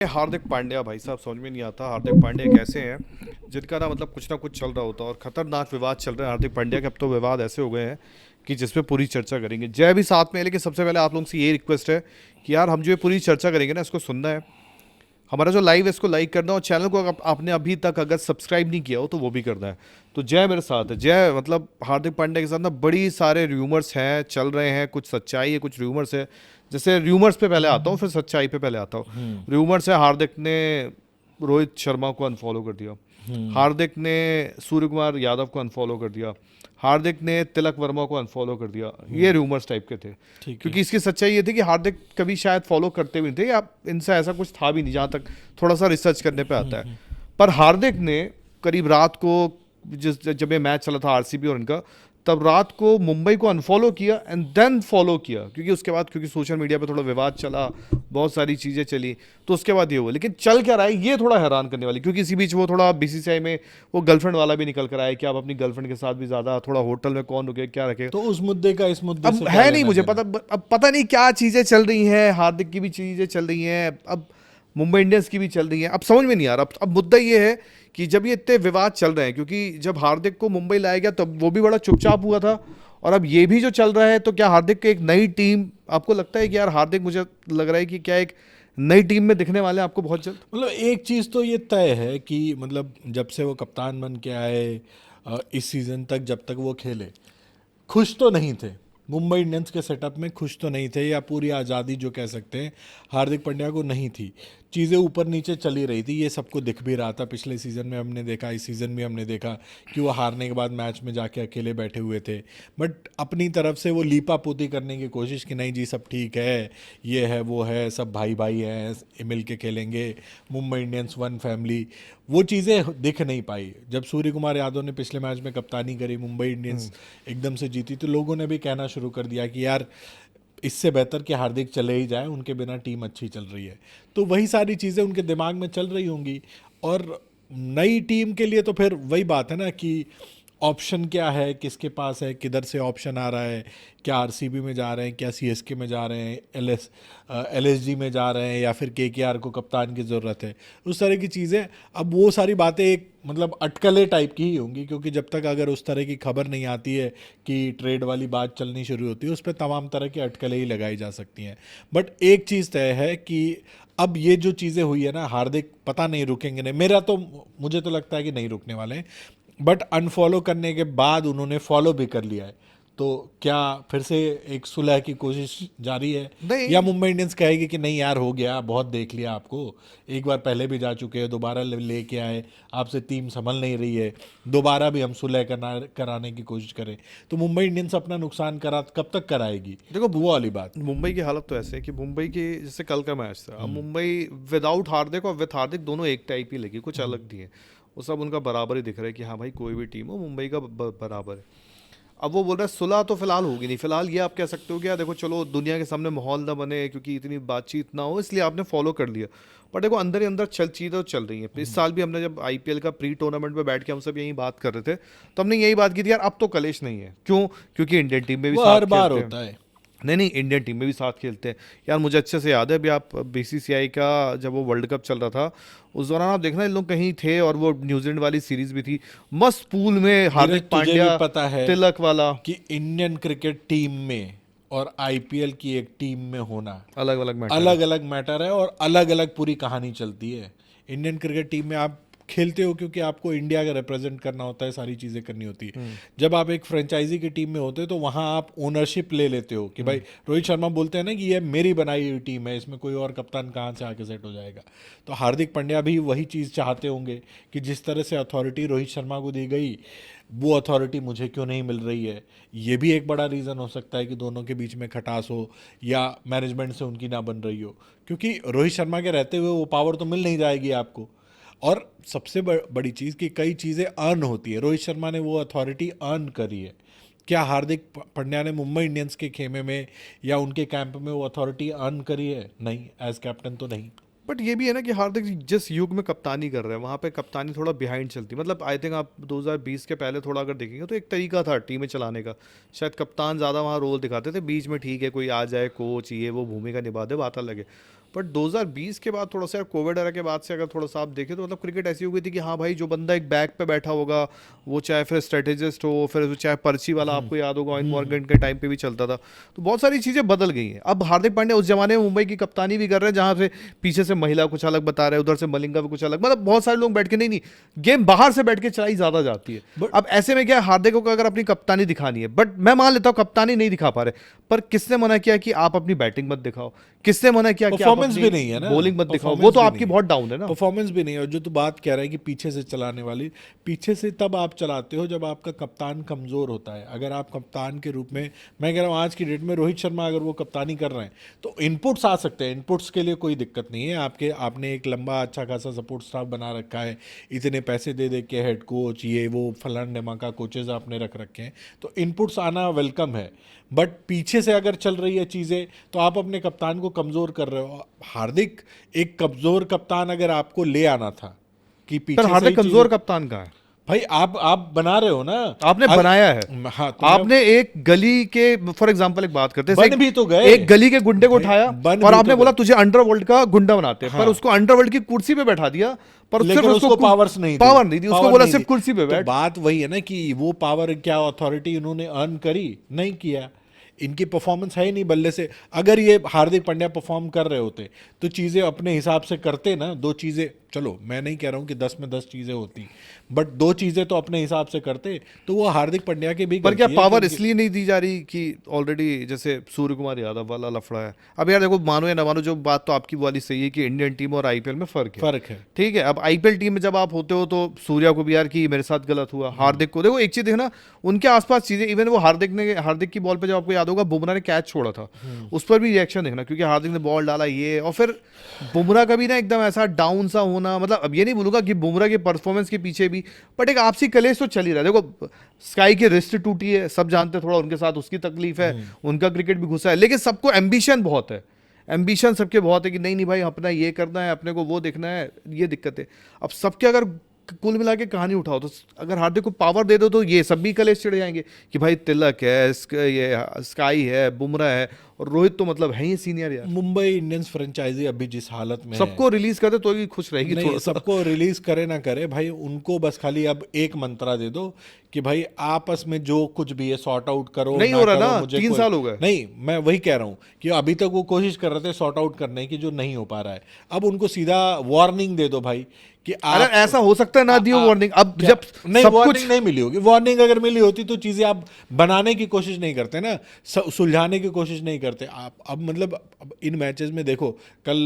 हार्दिक पांड्या भाई साहब समझ में नहीं आता। हार्दिक पांड्या कैसे हैं जिनका मतलब कुछ ना कुछ चल रहा होता है और खतरनाक विवाद चल रहे हैं हार्दिक पांड्या के। अब तो विवाद ऐसे हो गए हैं कि जिसपे पूरी चर्चा करेंगे। जय भी साथ में है, लेकिन सबसे पहले आप लोगों से ये रिक्वेस्ट है कि यार हम जो ये पूरी चर्चा करेंगे ना, इसको सुनना है। हमारा जो लाइव है इसको लाइक करना है, और चैनल को अगर आपने अभी तक अगर सब्सक्राइब नहीं किया हो तो वो भी करना है। तो जय मेरे साथ है। जय मतलब हार्दिक पांड्या के साथ ना बड़ी सारे र्यूमर्स हैं, चल रहे हैं। कुछ सच्चाई है, कुछ र्यूमर्स है। जैसे र्यूमर्स पे पहले आता हूँ, फिर सच्चाई पे पहले आता हूँ। र्यूमर्स है हार्दिक ने रोहित शर्मा को अनफॉलो कर दिया, हार्दिक ने सूर्य कुमार यादव को अनफॉलो कर दिया, हार्दिक ने तिलक वर्मा को अनफॉलो कर दिया। ये र्यूमर्स टाइप के थे। क्योंकि इसकी सच्चाई ये थी कि हार्दिक कभी शायद फॉलो करते भी नहीं थे, या इनसे ऐसा कुछ था भी नहीं, जहाँ तक थोड़ा सा रिसर्च करने पे आता है। पर हार्दिक ने करीब रात को, जिस जब ये मैच चला था आरसीबी और इनका, तब रात को मुंबई को अनफॉलो किया एंड देन फॉलो किया। क्योंकि उसके बाद, क्योंकि सोशल मीडिया पे थोड़ा विवाद चला, बहुत सारी चीज़ें चली, तो उसके बाद ये हुआ। लेकिन चल क्या रहा है ये थोड़ा हैरान करने वाली, क्योंकि इसी बीच वो थोड़ा बीसीसीआई में वो गर्लफ्रेंड वाला भी निकल कर आया कि आप अपनी गर्लफ्रेंड के साथ भी ज़्यादा, थोड़ा होटल में कौन रुके क्या रखे। तो उस मुद्दे का इस मुद्दे अब से क्या है नहीं लेना मुझे देना? पता, अब पता नहीं क्या चीज़ें चल रही हैं। हार्दिक की भी चीज़ें चल रही हैं, अब मुंबई इंडियंस की भी चल रही हैं। अब समझ में नहीं आ रहा। अब मुद्दा ये है कि जब ये इतने विवाद चल रहे हैं, क्योंकि जब हार्दिक को मुंबई लाया गया तब वो भी बड़ा चुपचाप हुआ था, और अब ये भी जो चल रहा है, तो क्या हार्दिक की एक नई टीम, आपको लगता है कि यार हार्दिक, मुझे लग रहा है कि क्या एक नई टीम में दिखने वाले हैं आपको बहुत जल्द? मतलब एक चीज़ तो ये तय है कि मतलब जब से वो कप्तान बन के आए, इस सीज़न तक जब तक वो खेले, खुश तो नहीं थे। मुंबई इंडियंस के सेटअप में खुश तो नहीं थे, या पूरी आज़ादी जो कह सकते हैं हार्दिक पांड्या को नहीं थी। चीज़ें ऊपर नीचे चली रही थी, ये सबको दिख भी रहा था। पिछले सीज़न में हमने देखा, इस सीज़न में हमने देखा कि वो हारने के बाद मैच में जाके अकेले बैठे हुए थे, बट अपनी तरफ से वो लीपा पोती करने की कोशिश कि नहीं जी सब ठीक है, ये है वो है, सब भाई भाई हैं, मिल के खेलेंगे, मुंबई इंडियंस वन फैमिली। वो चीज़ें दिख नहीं पाई। जब सूर्य कुमार यादव ने पिछले मैच में कप्तानी करी, मुंबई इंडियंस एकदम से जीती, तो लोगों ने भी कहना शुरू कर दिया कि यार इससे बेहतर कि हार्दिक चले ही जाए, उनके बिना टीम अच्छी चल रही है। तो वही सारी चीज़ें उनके दिमाग में चल रही होंगी। और नई टीम के लिए तो फिर वही बात है ना कि ऑप्शन क्या है, किसके पास है, किधर से ऑप्शन आ रहा है, क्या आरसीबी में जा रहे हैं, क्या सीएसके में जा रहे हैं, एलएसजी में जा रहे हैं, या फिर केकेआर को कप्तान की ज़रूरत है, उस तरह की चीज़ें। अब वो सारी बातें एक मतलब अटकले टाइप की ही होंगी, क्योंकि जब तक अगर उस तरह की खबर नहीं आती है कि ट्रेड वाली बात चलनी शुरू होती है, उस पर तमाम तरह की अटकलें ही लगाई जा सकती हैं। बट एक चीज़ तय है कि अब ये जो चीज़ें हुई है ना, हार्दिक पता नहीं रुकेंगे नहीं, मुझे तो लगता है कि नहीं रुकने वाले हैं। बट अनफॉलो करने के बाद उन्होंने फॉलो भी कर लिया है, तो क्या फिर से एक सुलह की कोशिश जारी है, या नहीं, मुंबई इंडियंस कहेगी कि नहीं यार हो गया, बहुत देख लिया आपको, एक बार पहले भी जा चुके हैं, दोबारा लेके आए, आपसे टीम संभल नहीं रही है, दोबारा भी हम सुलह कराने की कोशिश करें, तो मुंबई इंडियंस अपना नुकसान करा कब तक कराएगी? देखो वो वाली बात। मुंबई की हालत तो ऐसे है कि मुंबई की, जैसे कल का मैच था, अब मुंबई विदाउट हार्दिक और विथ हार्दिक दोनों एक टाइप ही लगी, कुछ अलग नहीं है। वो सब उनका बराबर ही दिख रहा है कि हाँ भाई कोई भी टीम हो, मुंबई का बराबर है। अब वो बोल रहा है सुलह तो फिलहाल होगी नहीं। फिलहाल ये आप कह सकते हो कि यार देखो, चलो दुनिया के सामने माहौल ना बने, क्योंकि इतनी बातचीत ना हो, इसलिए आपने फॉलो कर लिया। पर देखो अंदर ही अंदर चीज़ें तो चल रही हैं। इस साल भी हमने जब आईपीएल का प्री टूर्नामेंट में बैठ के हम सब यही बात कर रहे थे, तो हमने यही बात की थी यार, अब तो कलेश नहीं है। क्यों? क्योंकि इंडियन टीम में भी वो साथ हर बार खेलते हैं। होता है। नहीं नहीं, इंडियन टीम में भी साथ खेलते हैं। यार मुझे अच्छे से याद है, अभी आप बीसीसीआई का जब वो वर्ल्ड कप चल रहा था, उस दौरान आप देखना इन लोग कहीं थे, और वो न्यूजीलैंड वाली सीरीज भी थी, मस्त पूल में नीरज हार्दिक तुझे भी पांड्या, पता है तिलक वाला, कि इंडियन क्रिकेट टीम में और आईपीएल की एक टीम में होना अलग अलग मैटर है। अलग अलग मैटर है, और अलग अलग पूरी कहानी चलती है। इंडियन क्रिकेट टीम में आप खेलते हो क्योंकि आपको इंडिया का रिप्रेजेंट करना होता है, सारी चीज़ें करनी होती है। जब आप एक फ्रेंचाइजी की टीम में होते हो तो वहाँ आप ओनरशिप ले लेते हो कि भाई, रोहित शर्मा बोलते हैं ना कि ये मेरी बनाई हुई टीम है, इसमें कोई और कप्तान कहाँ से आके सेट हो जाएगा। तो हार्दिक पांड्या भी वही चीज़ चाहते होंगे कि जिस तरह से अथॉरिटी रोहित शर्मा को दी गई, वो अथॉरिटी मुझे क्यों नहीं मिल रही है। ये भी एक बड़ा रीज़न हो सकता है कि दोनों के बीच में खटास हो, या मैनेजमेंट से उनकी ना बन रही हो, क्योंकि रोहित शर्मा के रहते हुए वो पावर तो मिल नहीं जाएगी आपको। और सबसे बड़ी चीज़ कि कई चीज़ें अर्न होती है, रोहित शर्मा ने वो अथॉरिटी अर्न करी है। क्या हार्दिक पांड्या ने मुंबई इंडियंस के खेमे में या उनके कैंप में वो अथॉरिटी अर्न करी है? नहीं, एज कैप्टन तो नहीं। बट ये भी है ना कि हार्दिक जिस युग में कप्तानी कर रहे हैं, वहाँ पे कप्तानी थोड़ा बिहाइंड चलती है। मतलब आई थिंक आप 2020 के पहले थोड़ा अगर देखेंगे तो एक तरीका था टीमें चलाने का, शायद कप्तान ज़्यादा वहाँ रोल दिखाते थे। बीच में ठीक है, कोई आ जाए कोच, ये वो भूमिका निभा दे, बात अलग है। बट 2020 के बाद थोड़ा सा कोविड एरा के बाद से अगर थोड़ा सा आप देखें तो मतलब क्रिकेट ऐसी हो गई थी कि हाँ भाई जो बंदा एक बैक पे बैठा होगा, वो चाहे फिर स्ट्रेटेजिस्ट हो, फिर चाहे पर्ची वाला, आपको याद होगा इन मॉर्गन के टाइम पे भी चलता था। तो बहुत सारी चीज़ें बदल गई हैं। अब हार्दिक पांड्या उस जमाने में मुंबई की कप्तानी भी कर रहे हैं जहाँ से पीछे से महिला कुछ अलग बता रहे हैं, उधर से मलिंगा भी कुछ अलग, मतलब बहुत सारे लोग बैठ के नहीं गेम बाहर से बैठ के चलाई ज़्यादा जाती है। अब ऐसे में क्या है, हार्दिक को अगर अपनी कप्तानी दिखानी है, बट मैं मान लेता हूँ कप्तानी नहीं दिखा पा रहे, पर किसने मना किया कि आप अपनी बैटिंग मत दिखाओ, किसने मना किया कि परफॉर्मेंस भी नहीं है ना, बॉलिंग मत दिखाओ, वो तो आपकी बहुत डाउन है ना। परफॉर्मेंस भी नहीं है। और जो तू बात कह रहा है कि पीछे से चलाने वाली, पीछे से तब आप चलाते हो जब आपका कप्तान कमजोर होता है। अगर आप कप्तान के रूप में, मैं कह रहा हूँ आज की डेट में रोहित शर्मा अगर वो कप्तानी कर रहे हैं तो इनपुट्स आ सकते हैं, इनपुट्स के लिए कोई दिक्कत नहीं है। आपने एक लंबा अच्छा खासा सपोर्ट स्टाफ बना रखा है, इतने पैसे दे दे के हेड कोच ये वो फलान ढमाका कोचेज आपने रख रखे हैं, तो इनपुट्स आना वेलकम है। बट पीछे से अगर चल रही है चीज़ें तो आप अपने कप्तान को कमज़ोर कर रहे हो। हार्दिक एक कमज़ोर कप्तान अगर आपको ले आना था कि पीछे से हार्दिक कमजोर कप्तान का है भाई, आप बना रहे हो ना, आपने बनाया है। हाँ, आपने एक गली के, फॉर एग्जांपल एक बात करते हैं, बन भी तो गए, एक गली के गुंडे को उठाया और आपने बोला तुझे अंडरवर्ल्ड का गुंडा बनाते हैं, पर उसको अंडरवर्ल्ड की कुर्सी पे बैठा दिया, पर सिर्फ उसको पावर्स नहीं दी, उसको बोला सिर्फ कुर्सी पे बैठ। बात वही है ना कि वो पावर क्या अथॉरिटी उन्होंने अर्न करी नहीं किया, इनकी परफॉर्मेंस है ही नहीं बल्ले से। अगर ये हार्दिक पांड्या परफॉर्म कर रहे होते तो चीज़ें अपने हिसाब से करते ना, दो चीज़ें, चलो मैं नहीं कह रहा हूँ कि 10 में 10 चीज़ें होती, बट दो चीज़ें तो अपने हिसाब से करते तो वो हार्दिक पांड्या के भी। पर क्या पावर इसलिए नहीं दी जा रही कि ऑलरेडी जैसे सूर्य कुमार यादव वाला लफड़ा है। अब यार देखो, मानो या ना मानो, जो बात तो आपकी वाली सही है कि इंडियन टीम और आईपीएल में फर्क है, ठीक है। अब आईपीएल टीम में जब आप होते हो तो सूर्या को भी यार कि मेरे साथ गलत हुआ, हार्दिक को देखो एक चीज देखना, उनके आसपास चीजें, इवन वो हार्दिक की बॉल पे जब आपको याद होगा बुमराह ने कैच छोड़ा था, उस पर भी रिएक्शन देखना, क्योंकि हार्दिक ने बॉल डाला ये, और फिर बुमराह का भी ना एकदम ऐसा डाउन सा होना। मतलब अब ये नहीं बोलूंगा कि बुमराह के परफॉर्मेंस के पीछे भी, बट एक आपसी कलेश तो चल ही रहा है। देखो स्काई की रिस्ट टूटी है, सब जानते हैं, थोड़ा उनके साथ उसकी तकलीफ है, उनका क्रिकेट भी घुसा है, लेकिन सबको एम्बिशन बहुत है, एम्बिशन सबके बहुत है कि नहीं भाई अपना ये करना है, अपने को वो देखना है, ये दिक्कत है। अब सबके अगर कुल मिला के कहानी उठाओ तो अगर हार्दिक को पावर दे दो तो ये सब भी कलेश चिढ़ जाएंगे कि भाई तिलक है, ये स्काई है, बुमराह है, और रोहित तो मतलब है ही सीनियर यार। मुंबई इंडियंस फ्रेंचाइजी अभी जिस हालत में सबको रिलीज कर दे तो ही खुश रहेगी। नहीं, सबको रिलीज करे ना करे भाई, उनको बस खाली अब एक मंत्रा दे दो कि भाई आपस में जो कुछ भी है सॉर्ट आउट करो। नहीं हो रहा ना, 3 साल हो गए। नहीं, मैं वही कह रहा हूँ कि अभी तक वो कोशिश कर रहे थे सॉर्ट आउट करने की, जो नहीं हो पा रहा है। अब उनको सीधा वार्निंग दे दो भाई कि अरे ऐसा हो सकता है ना दियो वार्निंग। अब जब नहीं, सब वार्निंग कुछ नहीं मिली होगी, वार्निंग अगर मिली होती तो चीजें आप बनाने की कोशिश नहीं करते ना, सुलझाने की कोशिश नहीं करते आप। अब मतलब अब इन मैचेस में देखो, कल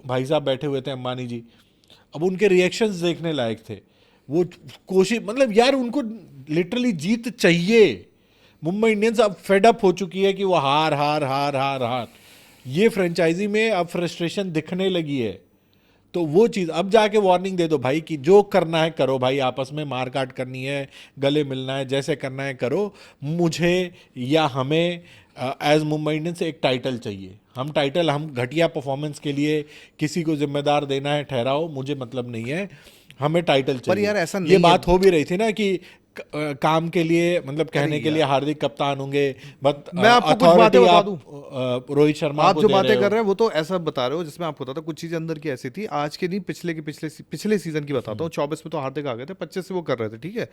भाई साहब बैठे हुए थे अंबानी जी, अब उनके रिएक्शंस देखने लायक थे। वो कोशिश, मतलब यार उनको लिटरली जीत चाहिए। मुंबई इंडियंस अब फेड अप हो चुकी है कि वो हार हार हार हार हार, ये फ्रेंचाइजी में अब फ्रस्ट्रेशन दिखने लगी है। तो वो चीज़ अब जाके वार्निंग दे दो भाई कि जो करना है करो भाई, आपस में मार काट करनी है, गले मिलना है, जैसे करना है करो, मुझे या हमें एज मुंबई इंडियंस एक टाइटल चाहिए। हम घटिया परफॉर्मेंस के लिए किसी को जिम्मेदार देना है ठहराओ, मुझे मतलब नहीं है, हमें टाइटल चाहिए। पर यार ऐसा नहीं ये बात हो भी रही थी ना कि काम के लिए, मतलब कहने के लिए हार्दिक कप्तान होंगे, बट मैं आपको कुछ बातें बता दूं, रोहित शर्मा आप जो बातें कर रहे हैं वो तो ऐसा बता रहे हो जिसमें आपको पता था कुछ चीजें अंदर की ऐसी थी, आज के नहीं, पिछले सीजन की बताता हूँ। 24 में तो हार्दिक आ गए थे, 25 से वो कर रहे थे, ठीक है।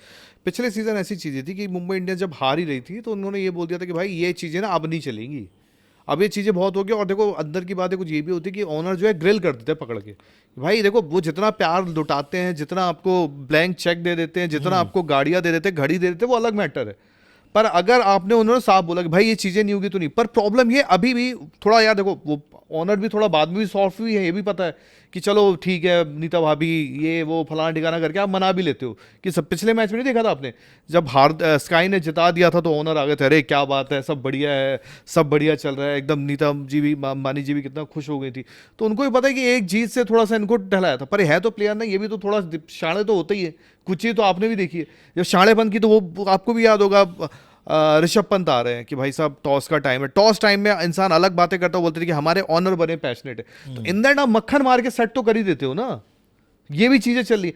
पिछले सीजन ऐसी चीजें थी कि मुंबई इंडियंस जब हार ही रही थी तो उन्होंने ये बोल दिया था कि भाई ये चीजें ना अब नहीं चलेंगी, अब ये चीज़ें बहुत हो गई। और देखो अंदर की बातें कुछ ये भी होती है कि ऑनर जो है ग्रिल कर देते हैं पकड़ के, भाई देखो वो जितना प्यार लुटाते हैं, जितना आपको ब्लैंक चेक दे देते हैं, जितना आपको गाड़ियाँ दे देते हैं, घड़ी दे देते हैं, वो अलग मैटर है। पर अगर आपने उन्होंने साफ बोला कि भाई ये चीज़ें नहीं होगी तो नहीं, पर प्रॉब्लम ये अभी भी थोड़ा, यार देखो वो ऑनर भी थोड़ा बाद में भी सॉफ्ट भी है, ये भी पता है कि चलो ठीक है नीता भाभी ये वो फलाना ठिकाना करके आप मना भी लेते हो कि सब। पिछले मैच में नहीं देखा था आपने, जब स्काई ने जिता दिया था तो ऑनर आ गए थे, अरे क्या बात है, सब बढ़िया है, सब बढ़िया चल रहा है एकदम, नीता जी भी, अंबानी जी भी कितना खुश हो गई थी। तो उनको भी पता है कि एक जीत से थोड़ा सा इनको टहलाया था, पर है तो प्लेयर ना, ये भी तो थोड़ा शाणे तो होता ही है, कुछ चीज़ तो आपने भी देखी है। जब शाणेपन की तो वो आपको भी याद होगा, ऋषभ पंत आ रहे हैं कि भाई साहब टॉस का टाइम है, टॉस टाइम में इंसान अलग बातें करता है, बोलते थे कि हमारे ऑनर बने पैशनेट है, तो इन दैट आप मक्खन मार के सेट तो कर ही देते हो ना, ये भी चीजें चल रही।